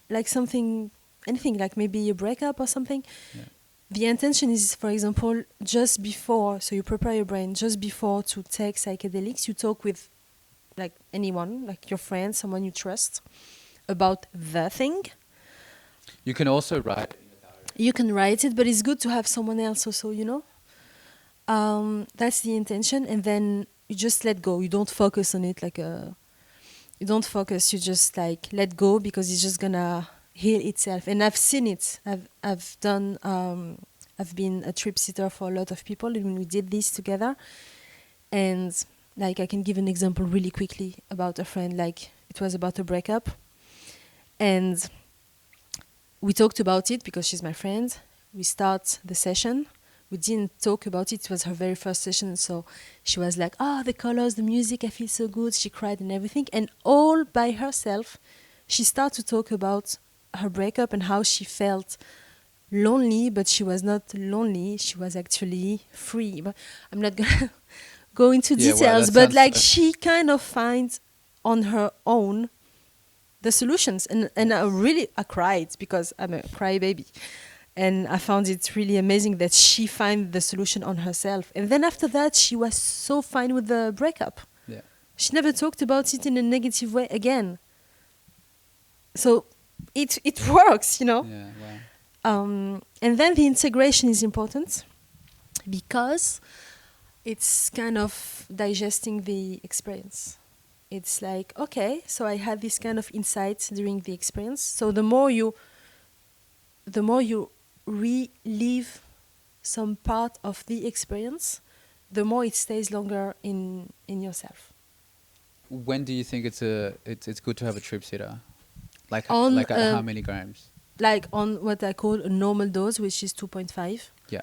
Like something, anything, like maybe a breakup or something. Yeah. The intention is, for example, just before, so you prepare your brain just before to take psychedelics, you talk with like anyone, like your friend, someone you trust, about the thing. You can also write it in a diary. You can write it, but it's good to have someone else also, you know? That's the intention, and then you just let go. You don't focus on it you don't focus, you just like let go, because it's just gonna heal itself. And I've seen it. I've done I've been a trip sitter for a lot of people, and we did this together. And like I can give an example really quickly about a friend. Like it was about a breakup, and we talked about it because she's my friend. We start the session. We didn't talk about it. It was her very first session. So she was like, oh, the colors, the music, I feel so good. She cried and everything. And all by herself, she started to talk about her breakup and how she felt lonely, but she was not lonely. She was actually free. But I'm not going to go into Yeah, well, details, that but sounds- like she kind of finds on her own the solutions. And I cried because I'm a crybaby. And I found it really amazing that she found the solution on herself. And then after that, she was so fine with the breakup. Yeah. She never talked about it in a negative way again. So it works, you know. Yeah. Wow. And then the integration is important because it's kind of digesting the experience. It's like, okay, so I had this kind of insight during the experience. So the more you relive some part of the experience, the more it stays longer in yourself. When do you think it's good to have a trip sitter? Like On, at how many grams? Like on what I call a normal dose, which is 2.5. Yeah.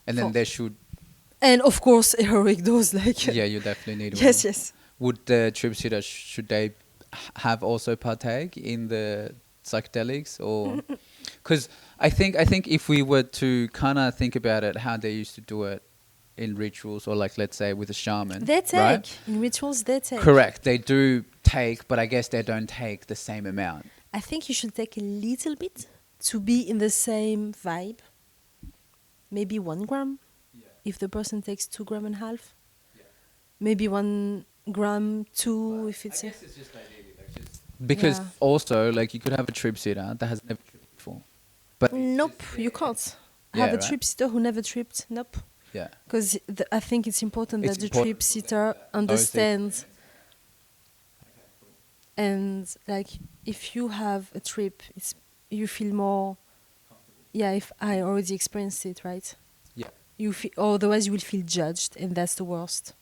And then For- there should. And of course, a heroic dose, like Yeah, you definitely need one. yes. would the trip sitter, should they have also partake in the psychedelics, or because I think if we were to kind of think about it, how they used to do it in rituals, or like let's say with a shaman, They right? take. In rituals, they take. Correct, they do take, but I guess they don't take the same amount. I think you should take a little bit to be in the same vibe. Maybe 1 gram if the person takes 2 gram and a half. Maybe 1 gram, two if it's. It's just ideally like just because Yeah. also like you could have a trip sitter that has never tripped before, but it's Nope, just you there. can't. Yeah, Have a right? trip sitter who never tripped. Nope. Yeah, Because I think it's important It's that the important trip for them sitter knows the understands. And like, if you have a trip, it's you feel more. Yeah, if I already experienced it, right? yeah, You feel, otherwise you will feel judged, and that's the worst.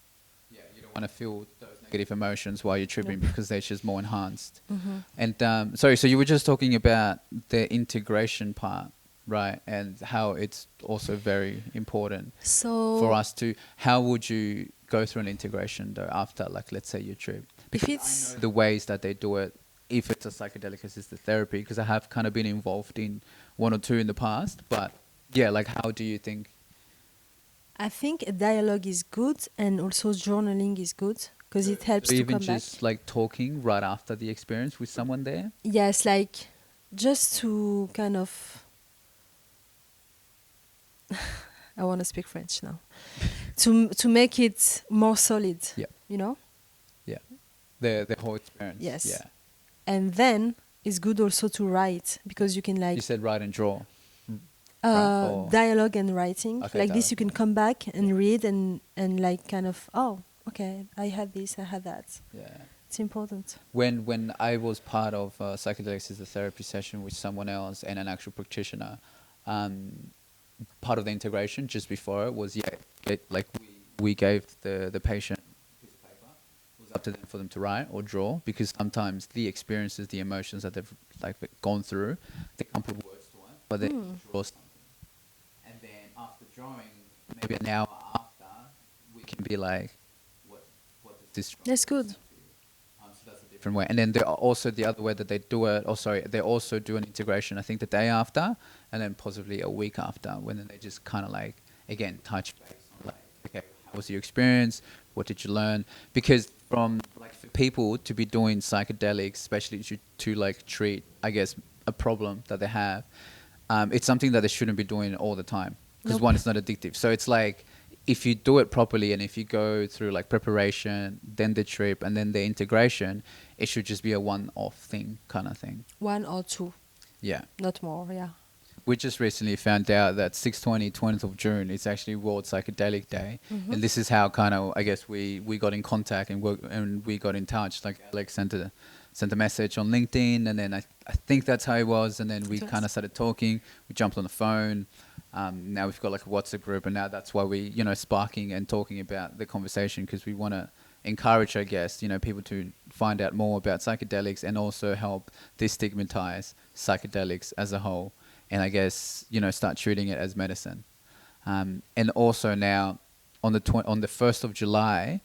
yeah. You don't want to feel those negative emotions while you're tripping Nope. because they're just more enhanced. Mm-hmm. And sorry, so you were just talking about the integration part, right? And how it's also very important So for us to. How would you go through an integration though after, like, let's say your trip? if Because it's I know the ways that they do it, if it's a psychedelic assisted therapy, because I have kind of been involved in one or two in the past. But yeah, like, how do you think? I think a dialogue is good, and also journaling is good because it helps So to even come back. just like talking right after the experience with someone there. Yes, like just to kind of. I want to speak French now. To make it more solid. Yeah. You know. Yeah, the whole experience. Yes. Yeah. And then it's good also to write because you can You like said write and draw. Right? Or dialogue and writing. Okay, Like this, dialogue. you can come back and read and like kind of, oh, okay, I had this, I had that. Yeah. It's important. When I was part of psychedelics as a therapy session with someone else and an actual practitioner, part of the integration just before it was like we gave the patient a piece of paper. It was up to them for them to write or draw, because sometimes the experiences, the emotions that they've like gone through, they can't put words to it, but they draw something. And then after drawing, maybe an hour after, we can be like, what does this draw That's good. represent to you? So that's a different way. And then there are also the other way that they do it. Oh, sorry, they also do an integration, I think the day after, and then possibly a week after, when then they just kind of like, again, touch base on like, okay, how was your experience? What did you learn? Because from like for people to be doing psychedelics, especially to like treat, I guess, a problem that they have, it's something that they shouldn't be doing all the time, because Nope. one, it's not addictive. So it's like, if you do it properly and if you go through like preparation, then the trip, and then the integration, it should just be a one-off thing kind of thing. 1 or 2, Yeah. not more. Yeah. We just recently found out that 6/20, 20th of June, is actually World Psychedelic Day. Mm-hmm. And this is how kind of, I guess, we got in contact and we got in touch. Like Alex sent a message on LinkedIn, and then I think that's how it was. And then we It was. kind of started talking. We jumped on the phone. Now we've got like a WhatsApp group, and now that's why we, sparking and talking about the conversation, because we want to encourage, I guess, people to find out more about psychedelics and also help destigmatize psychedelics as a whole. And I guess, start treating it as medicine. And also now on the 1st of July,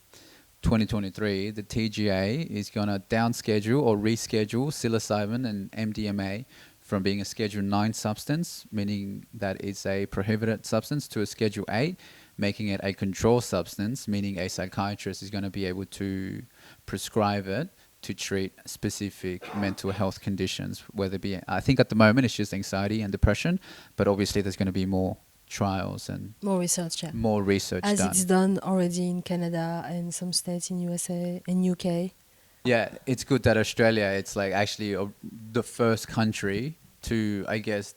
2023, the TGA is going to downschedule or reschedule psilocybin and MDMA from being a Schedule 9 substance, meaning that it's a prohibited substance, to a Schedule 8, making it a controlled substance, meaning a psychiatrist is going to be able to prescribe it to treat specific mental health conditions, whether it be, I think at the moment it's just anxiety and depression, but obviously there's going to be more trials and More research, yeah. more research As done. it's done already in Canada and some states in USA and UK. Yeah, it's good that Australia, it's like actually the first country to, I guess,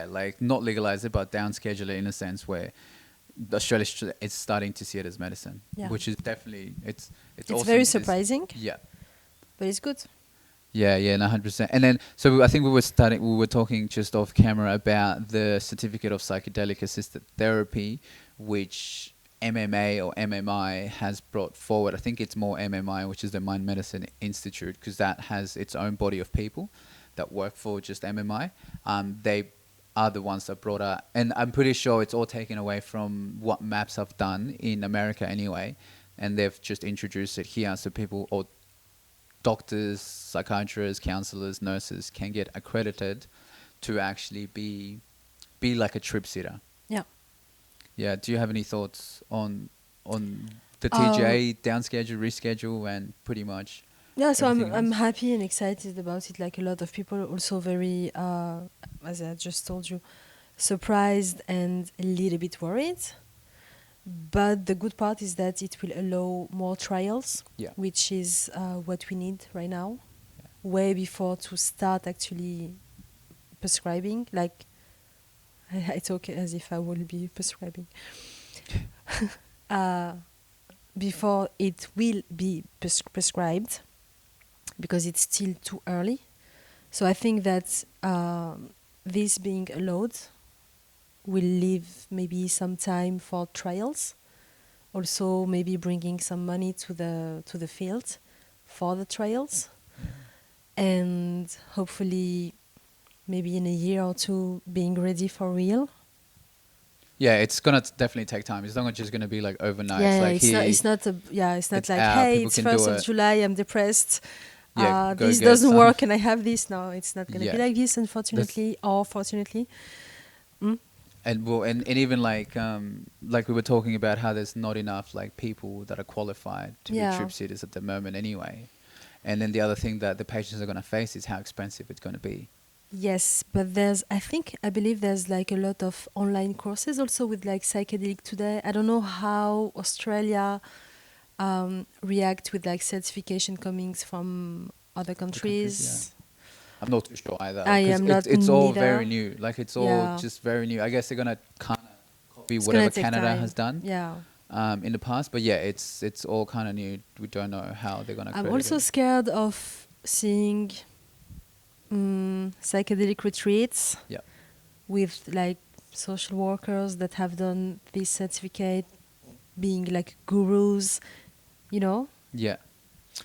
like not legalize it, but downschedule it in a sense where Australia is starting to see it as medicine, Yeah. which is definitely, it's It's awesome. very surprising, Yeah. but it's good. Yeah, no, 100%. And then, so I think we were talking just off camera about the certificate of psychedelic assisted therapy, which MMA or MMI has brought forward. I think it's more MMI, which is the Mind Medicine Institute, because that has its own body of people that work for just MMI. They are the ones that brought out, and I'm pretty sure it's all taken away from what MAPS have done in America anyway. and they've just introduced it here so people or doctors, psychiatrists, counselors, nurses can get accredited to actually be like a trip sitter. Yeah. Yeah. Do you have any thoughts on the Um, TGA down schedule, reschedule, and pretty much Yeah, so everything I'm else? happy and excited about it. Like a lot of people, also very, as I just told you, surprised and a little bit worried. But the good part is that it will allow more trials, Yeah. which is what we need right now, way before to start actually prescribing. Like I talk as if I will be prescribing. uh, Before it will be prescribed, because it's still too early. So I think that this being allowed will leave maybe some time for trials. Also, maybe bringing some money to the field for the trials, and hopefully, maybe in a year or two, being ready for real. Yeah, it's gonna definitely take time. It's not just gonna be like overnight. It's Yeah, like here, it's not it's like, out. hey, People it's can do 1st of it. July, I'm depressed. Yeah, go This get doesn't some. work, and I have this. No, it's not gonna be Yeah. like this, unfortunately, or fortunately. And well, and even like we were talking about how there's not enough like people that are qualified to be Yeah. trip sitters at the moment anyway. And then the other thing that the patients are going to face is how expensive it's going to be. Yes, but I believe there's like a lot of online courses also with like Psychedelic Today. I don't know how Australia react with like certification coming from other The countries, yeah. countries. I'm not too sure either I because am not it's all neither. very new. Like it's all Yeah, just very new. I guess they're going to kind of copy it's whatever gonna take Canada time. has done Yeah. in the past. But yeah, it's all kind of new. We don't know how they're going to I'm credit also it. scared of seeing psychedelic retreats Yeah. with like social workers that have done this certificate being like gurus, you know? Yeah.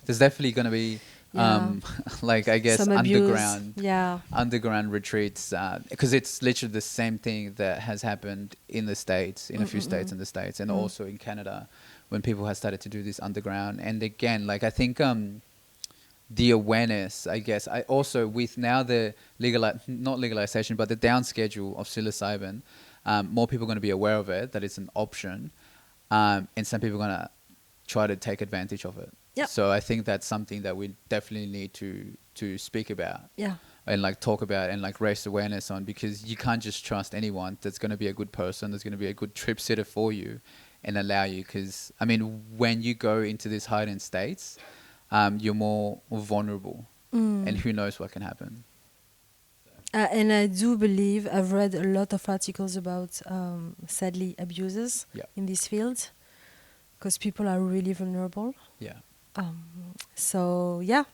There's definitely going to be Yeah. like I guess Some abuse. Yeah. underground retreats because it's literally the same thing that has happened in the States, in a few states in the States, and also in Canada when people have started to do this underground. And again, like I think the awareness, I guess, I also with now the not legalization, but the down schedule of psilocybin, more people are going to be aware of it, that it's an option, and some people are going to try to take advantage of it. Yep. So I think that's something that we definitely need to speak about. Yeah. And like talk about and like raise awareness on, because you can't just trust anyone that's going to be a good person, that's going to be a good trip sitter for you and allow you. Because I mean, when you go into these heightened states, you're more vulnerable, and who knows what can happen. And I do believe I've read a lot of articles about sadly abuses in this field, because people are really vulnerable. Yeah. So yeah,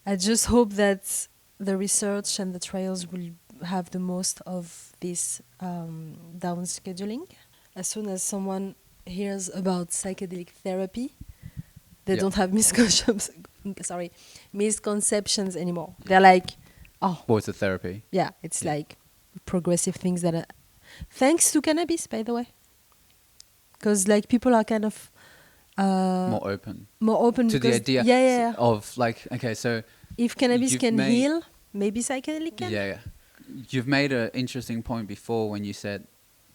I just hope that the research and the trials will have the most of this down scheduling. As soon as someone hears about psychedelic therapy, they don't have misconceptions anymore. They're like, oh, What's the therapy? yeah, it's like progressive things that are thanks to cannabis, by the way, because like people are kind of More open to the idea of like, okay, so if cannabis you've can made- heal, maybe psychedelic can. yeah. You've made an interesting point before when you said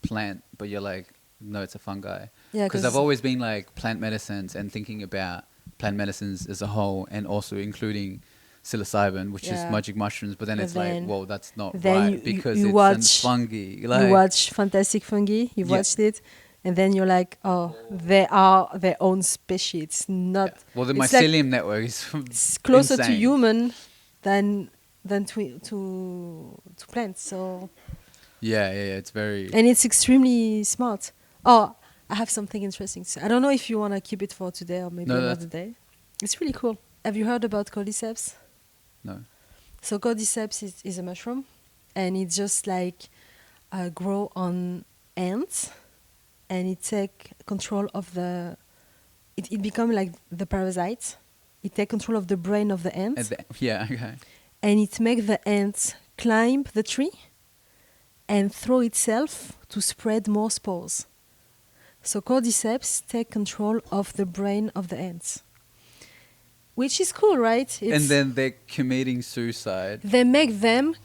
plant, but you're like, no, it's a fungi. Yeah, Because I've always been like plant medicines and thinking about plant medicines as a whole, and also including psilocybin, which is magic mushrooms. But then it's like, well, that's not right, because it's fungi. Like, you watch Fantastic Fungi, you've watched it, and then you're like, oh, they are their own species. It's not. Well, the it's mycelium network is it's closer to insane. human than to plants. So Yeah, it's very. and it's extremely smart. Oh, I have something interesting to say. I don't know if you want to keep it for today or maybe another day. It's really cool. Have you heard about cordyceps? No. So cordyceps is a mushroom, and it just like grow on ants, and it take control of the. It become like the parasite. It take control of the brain of the ant. Okay. And it make the ants climb the tree and throw itself to spread more spores. So cordyceps take control of the brain of the ants, which is cool, right? And then they're committing suicide. They make them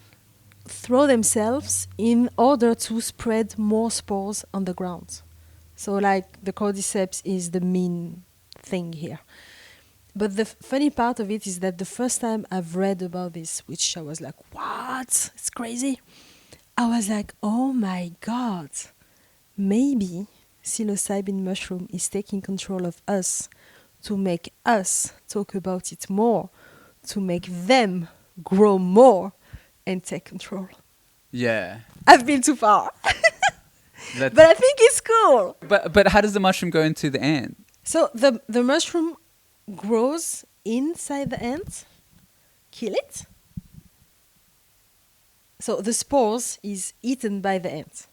throw themselves in order to spread more spores on the ground. So like the cordyceps is the main thing here. But the funny part of it is that the first time I've read about this, which I was like, what? It's crazy. I was like, oh my God, maybe psilocybin mushroom is taking control of us to make us talk about it more, to make them grow more and take control. Yeah. I've been too far. But I think it's cool. But how does the mushroom go into the ant? So the mushroom grows inside the ant, kill it. So the spores is eaten by the ant.